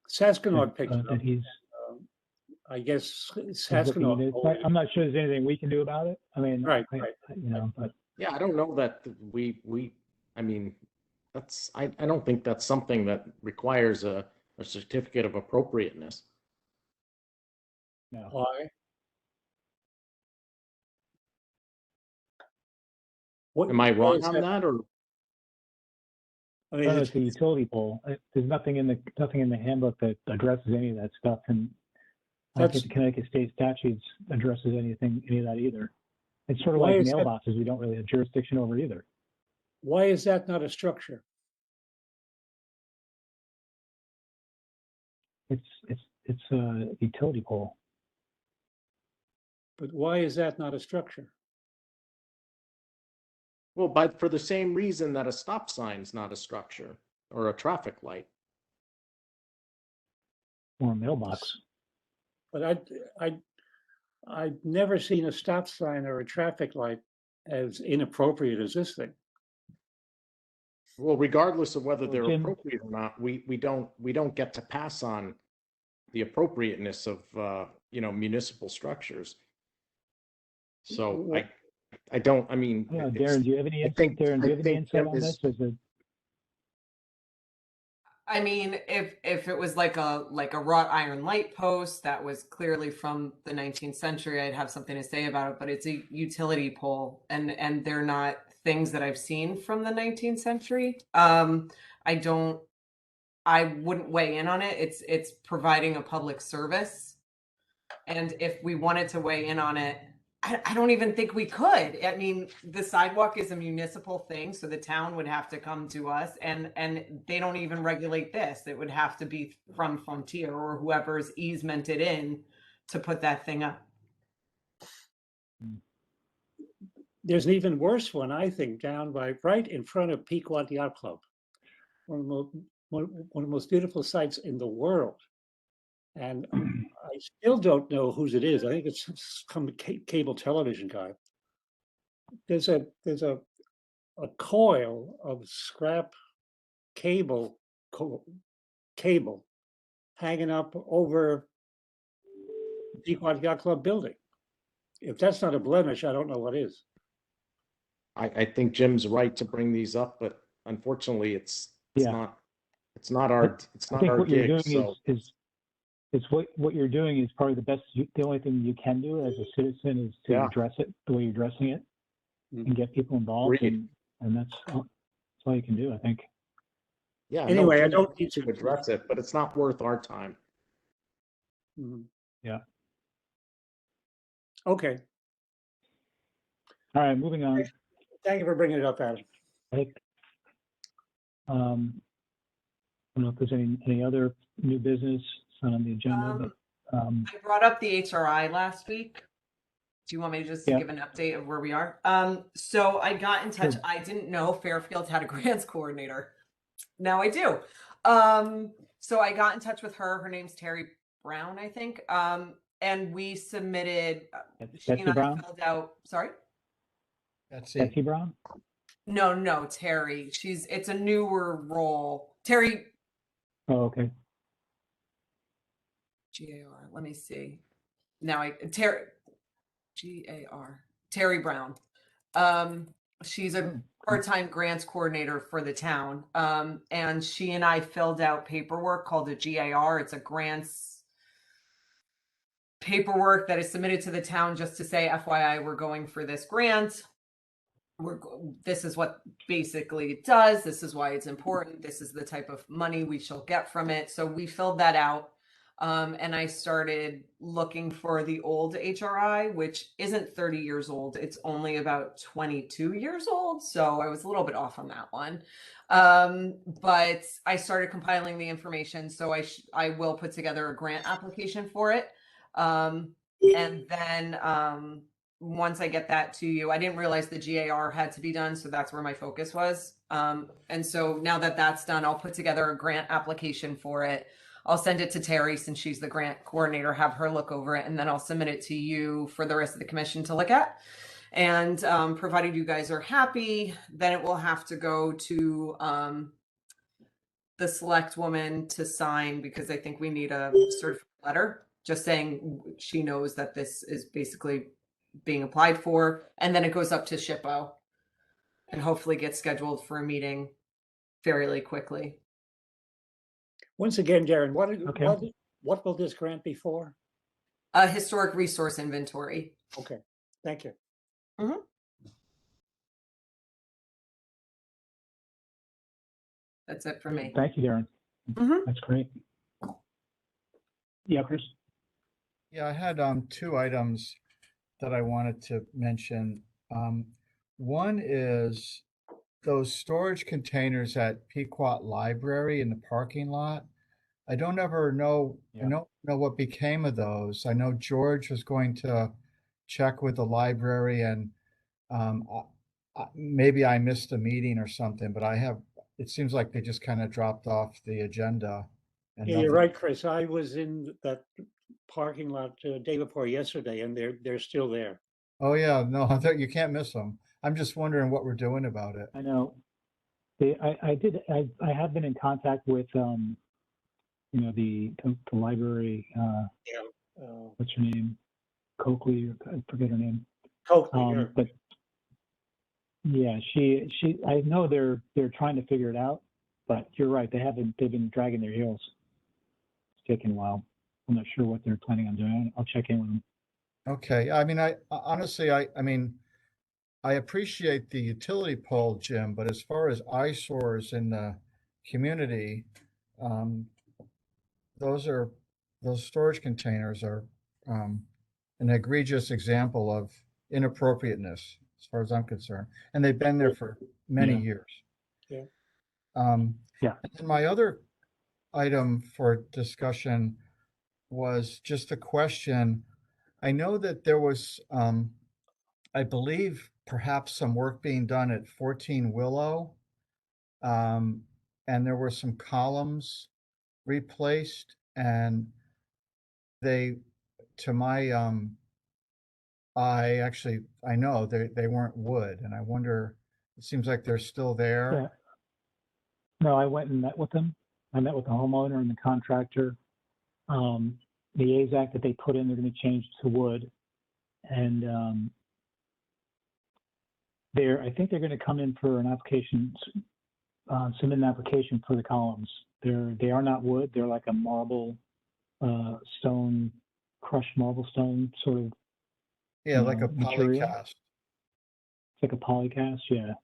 Saskanog picked it that up. he's. I guess he's looking at it. Saskanog. I'm not sure there's anything we can do about it. I mean, Right. but Yeah, I don't know that I mean, I don't think that's something that requires a certificate of appropriateness. no. Why? Am I wrong on that, or? I mean, It's the utility pole. There's nothing in the handbook that addresses any of that stuff, and I don't think the Connecticut state statutes addresses any of that either. It's sort of Why like is that- mailboxes. We don't really have jurisdiction over either. why is that not a structure? It's a utility pole. But why is that not a structure? Well, for the same reason that a stop sign's not a structure or a traffic light. Or a mailbox. But I've never seen a stop sign or a traffic light as inappropriate as this thing. Well, regardless of whether Well, they're Jim- appropriate or not, we don't get to pass on the appropriateness of municipal structures. So I don't. I mean, Darren, do you have any insight? Darren, do you have any insight on this? I mean, if it was like a wrought iron light post that was clearly from the 19th century, I'd have something to say about it. But it's a utility pole, and they're not things that I've seen from the 19th century. I wouldn't weigh in on it. It's providing a public service, and if we wanted to weigh in on it, I don't even think we could. I mean, the sidewalk is a municipal thing, so the town would have to come to us, and they don't even regulate this. It would have to be from Frontier or whoever's easemented in to put that thing up. There's an even worse one, I think, down right in front of Pequot Yacht Club. One of the most beautiful sites in the world. And I still don't know whose it is. I think it's some cable television guy. There's a coil of scrap cable hanging up over Pequot Yacht Club building. If that's not a blemish, I don't know what is. I think Jim's right to bring these up, but unfortunately, it's not our gig. So It's what you're doing is probably the only thing you can do as a citizen is to address it the way you're addressing it and get people involved, and that's all you can do, I think. Yeah. Anyway, I don't need to address it, but it's not worth our time. Mm-hmm. Yeah. Okay. All right, moving on. Thank you for bringing it up, Adam. I think, I don't know if there's any other new business. It's not on the agenda, but I brought up the HRI last week. Do you want me to just give an update of where we are? So I got in touch. Sure. I didn't know Fairfield had a grants coordinator. Now I do. So I got in touch with her. Her name's Terry Brown, I think. And we submitted. She and I filled out. Sorry. That's Betsy Brown? No, Terry. It's a newer role. Terry. Oh, okay. GAR. Let me see. Now Terry. GAR. Terry Brown. She's a part-time grants coordinator for the town. And she and I filled out paperwork called a GAR. It's a grants paperwork that is submitted to the town just to say, FYI, we're going for this grant. This is what basically it does. This is why it's important. This is the type of money we shall get from it. So we filled that out. And I started looking for the old HRI, which isn't 30 years old. It's only about 22 years old. So I was a little bit off on that one. But I started compiling the information. So I will put together a grant application for it. And then once I get that to you, I didn't realize the GAR had to be done. So that's where my focus was. And so now that that's done, I'll put together a grant application for it. I'll send it to Terry since she's the grant coordinator, have her look over it, and then I'll submit it to you for the rest of the commission to look at. And provided you guys are happy, then it will have to go to the select woman to sign, because I think we need a certified letter just saying she knows that this is basically being applied for. And then it goes up to SHPO and hopefully gets scheduled for a meeting fairly quickly. Once again, Darren, Okay. what will this grant be for? A historic resource inventory. Okay, thank you. Mhm. That's it for me. Thank you, Darren. Mhm. That's great. Yeah, Chris? Yeah, I had two items that I wanted to mention. One is those storage containers at Pequot Library in the parking lot. I don't ever know, I Yeah. don't know what became of those. I know George was going to check with the library and maybe I missed a meeting or something, but it seems like they just kind of dropped off the agenda. And Yeah, you're nothing. right, Chris. I was in that parking lot day before yesterday, and they're still there. Oh yeah, no, you can't miss them. I'm just wondering what we're doing about it. I know. I have been in contact with, the library, Yeah. what's her name? Coakley, I forget her name. Coakley, But yeah, I know they're trying to figure it out, but you're right. They've been dragging their heels. It's taking a while. I'm not sure what they're planning on doing. I'll check in with them. Okay. I mean, I honestly, I mean, I appreciate the utility pole, Jim, but as far as eyesores in the community, those storage containers are an egregious example of inappropriateness, as far as I'm concerned, and they've been there for many Yeah. years. Yeah. Yeah. And my other item for discussion was just a question. I know that there was, I believe, perhaps some work being done at 14 Willow, and there were some columns replaced, and they, to my I know they weren't wood, and I wonder. It seems like they're still there. Yeah. No, I went and met with them. I met with the homeowner and the contractor. The AZAC that they put in, they're going to change to wood, and I think they're going to come in for an application, submit an application for the columns. They are not wood. They're like a marble stone, crushed marble stone sort of. Yeah, like a material. polycast. It's like a polycast, yeah.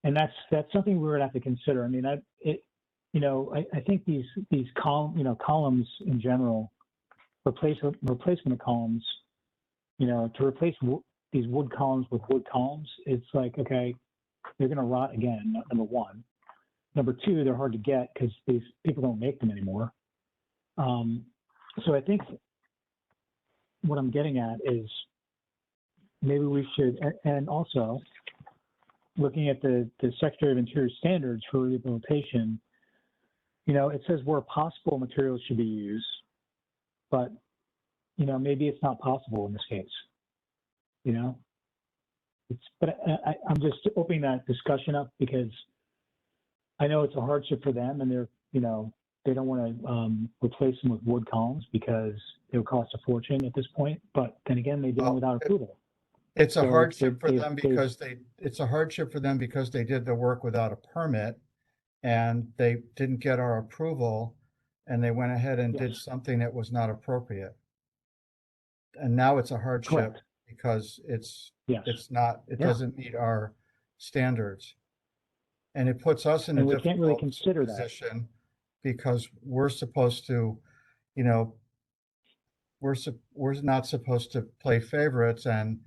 And that's something we're gonna have to consider. I mean, I think these columns in general, replacement of columns, to replace these wood columns with wood columns, it's like, okay, they're gonna rot again, number one. Number two, they're hard to get because these people don't make them anymore. So I think what I'm getting at is maybe we should, and also looking at the Secretary of Interior standards for rehabilitation, it says where possible materials should be used, but, maybe it's not possible in this case, but I'm just opening that discussion up because I know it's a hardship for them and they're, they don't want to replace them with wood columns because it would cost a fortune at this point. But then again, they did it without approval. It's a hardship for them because it's a hardship for them because they did the work without a permit and they didn't get our approval and they went ahead and did something that was not appropriate. And now it's a hardship because it doesn't meet our standards. And it puts us in a difficult position because we're supposed to, you know, we're not supposed to play favorites, and,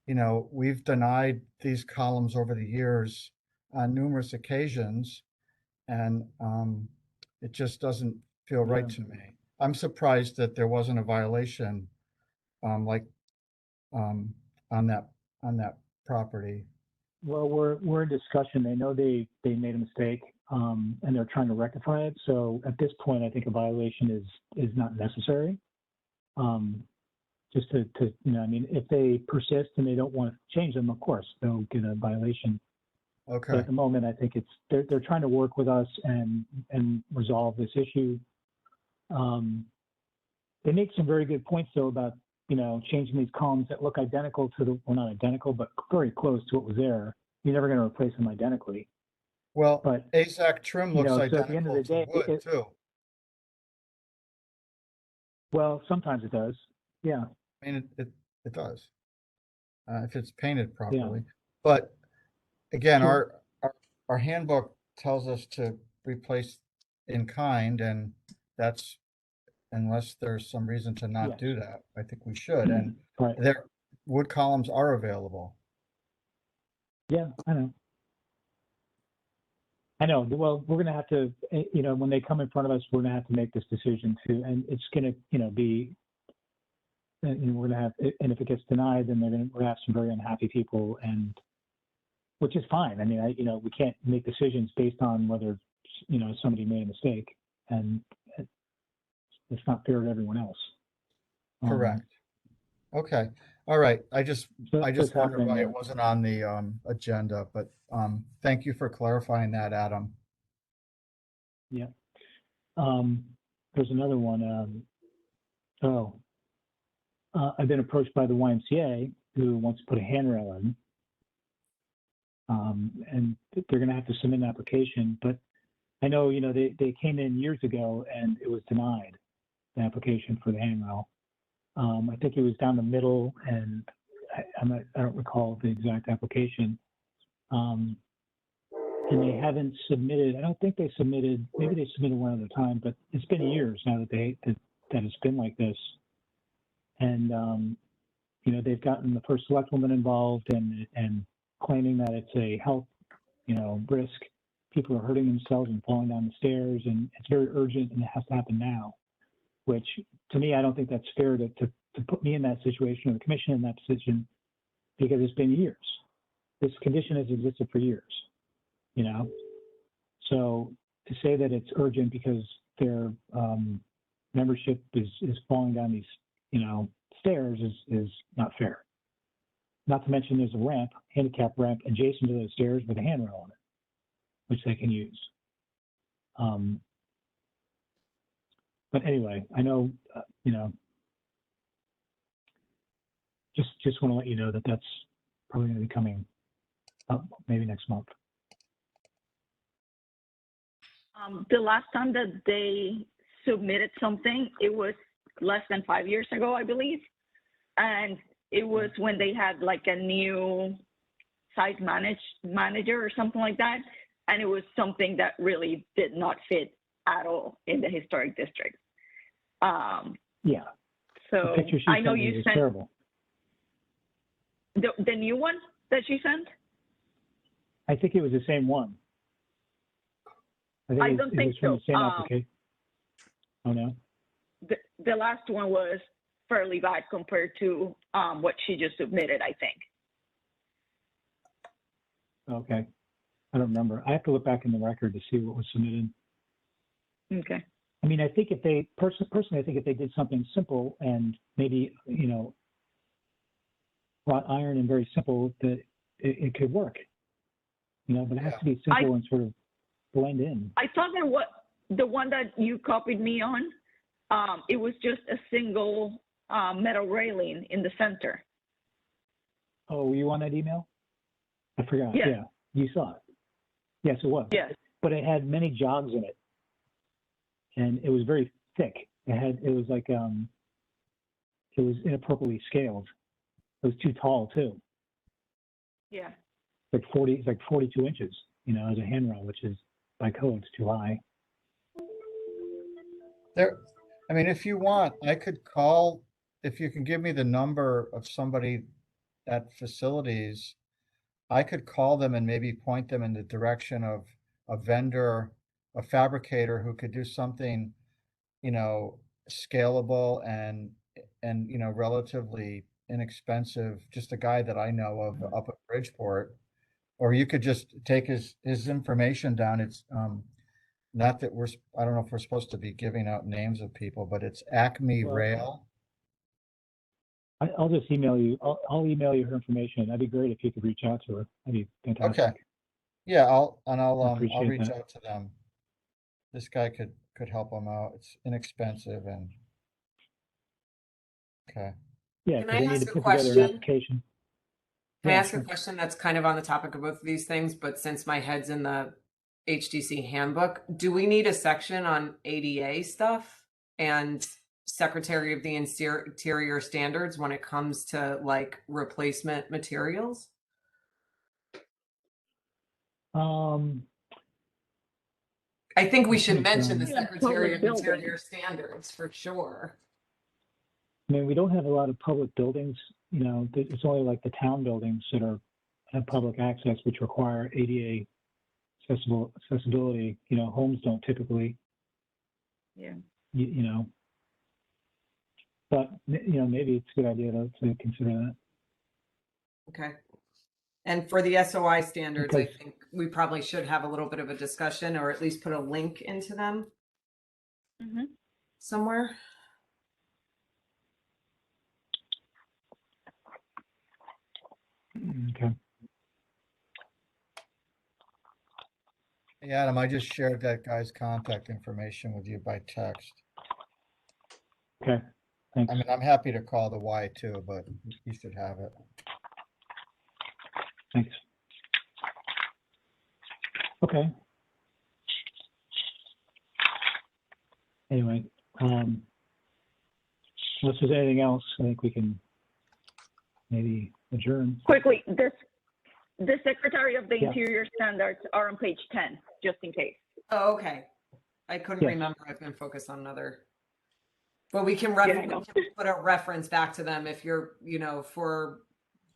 you know, we've denied these columns over the years on numerous occasions, and it just doesn't feel right Yeah. to me. I'm surprised that there wasn't a violation, like, on that property. Well, we're in discussion. They know they made a mistake, and they're trying to rectify it. So at this point, I think a violation is not necessary. Just to you know, I mean, if they persist and they don't want to change them, of course they'll get a violation. But Okay, at the moment, I think they're trying to work with us and resolve this issue. They make some very good points though about, you know, changing these columns that look identical to the, well, not identical, but very close to what was there. You're never going to replace them identically. well, But, AZAC trim you looks know, so at the end of identical the to day, wood too. well, sometimes it does. Yeah. I mean, it does, if it's painted properly. But again, Sure. our handbook tells us to replace in kind, and that's, unless there's some reason to not Yes. do that, I think we should. And Right. there, wood columns are available. Yeah, I know. I know. Well, we're going to have to, you know, when they come in front of us, we're going to have to make this decision too. And it's going to, you know, be, you know, we're going to have, and if it gets denied, then we're going to have some very unhappy people, and which is fine. I mean, you know, we can't make decisions based on whether, you know, somebody made a mistake, and it's not fair to everyone else. Correct. Okay. All right. I just So that's what's wondered happening why there. it wasn't on the agenda, but thank you for clarifying that, Adam. Yeah. There's another one. I've been approached by the YMCA who wants to put a handrail in. And they're going to have to submit an application, but I know, you know, they came in years ago and it was denied, the application for the handrail. I think it was down the middle, and I don't recall the exact application. And they haven't submitted, I don't think they submitted, maybe they submitted one at a time, but it's been years now that that it's been like this. And, you know, they've gotten the first select woman involved and claiming that it's a health, you know, risk. People are hurting themselves and falling down the stairs, and it's very urgent and it has to happen now, which to me, I don't think that's fair to put me in that situation or the commission in that position, because it's been years. This condition has existed for years, you know? So to say that it's urgent because their membership is falling down these, you know, stairs is not fair. Not to mention there's a ramp, handicap ramp adjacent to those stairs with a handrail on it, which they can use. But anyway, I know, you know, just want to let you know that that's probably going to be coming up maybe next month. The last time that they submitted something, it was less than 5 years ago, I believe. And it was when they had like a new site manager or something like that. And it was something that really did not fit at all in the historic district. Yeah. So The picture she I know sent me you was sent terrible. the new one that she sent. I think it was the same one. I it don't was think from so. the same application. Oh no. The last one was fairly bad compared to what she just submitted, I think. Okay. I don't remember. I have to look back in the record to see what was submitted. Okay. I mean, I think if they personally, I think if they did something simple and maybe, you know, wrought iron and very simple, that it could work. You know, but it has to be simple and sort of blend in. I thought that the one that you copied me on, it was just a single metal railing in the center. Oh, were you on that email? I forgot. Yes. Yeah, you saw it. Yes, it was. Yes. But it had many jogs in it, and it was very thick. It was like it was inappropriately scaled. It was too tall too. Yeah. It's like 42 inches, you know, as a handrail, which is by code, it's too high. There, I mean, if you want, I could call, if you can give me the number of somebody at facilities, I could call them and maybe point them in the direction of a vendor, a fabricator who could do something, scalable and, relatively inexpensive, just a guy that I know of up at Bridgeport. Or you could just take his information down. It's, not that I don't know if we're supposed to be giving out names of people, but it's Acme Well, Rail. I'll just email you. I'll email you her information. That'd be great if you could reach out to her. That'd be fantastic. Okay. Yeah, I'll I reach appreciate that. out to them. This guy could help them out. It's inexpensive and okay. Yeah, Can because I they need to ask a put together an question? application. Can I Yeah, ask a sure. question that's kind of on the topic of both of these things, but since my head's in the HDC handbook, do we need a section on ADA stuff and Secretary of the Interior standards when it comes to like replacement materials? I think we should mention the Yeah, Secretary public of building. Interior standards for sure. I mean, we don't have a lot of public buildings, it's only like the town buildings that have public access, which require ADA accessibility. Homes don't typically, Yeah. but, maybe it's a good idea to consider that. Okay. And for the SOI standards, I Because- think we probably should have a little bit of a discussion or at least put a link into them Mhm. somewhere. Okay. Hey, Adam, I just shared that guy's contact information with you by text. Okay. Thanks. I mean, I'm happy to call the Y too, but you should have it. Thanks. Okay. Anyway, unless there's anything else, I think we can maybe adjourn. Quickly, the Secretary of the Yeah. Interior standards are on page 10, just in case. Oh, okay. I couldn't Yes. remember. I've been focused on another. But we can, Yeah, I know. put a reference back to them if you're, for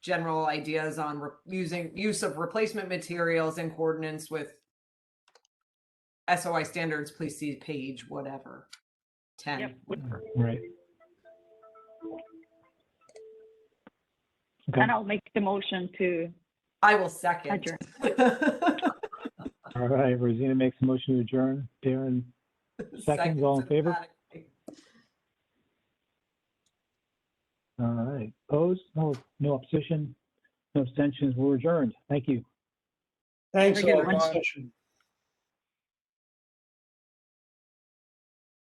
general ideas on use of replacement materials in coordinates with SOI standards. Please see page whatever 10. Yep. Right. Okay. And I'll make the motion to I will second. adjourn. All right. Rosina makes a motion to adjourn. Darren seconds. All in favor? emphatically. All right. Opposed? No opposition. No abstentions. We're adjourned. Thank you. Thanks Very all good. for the session.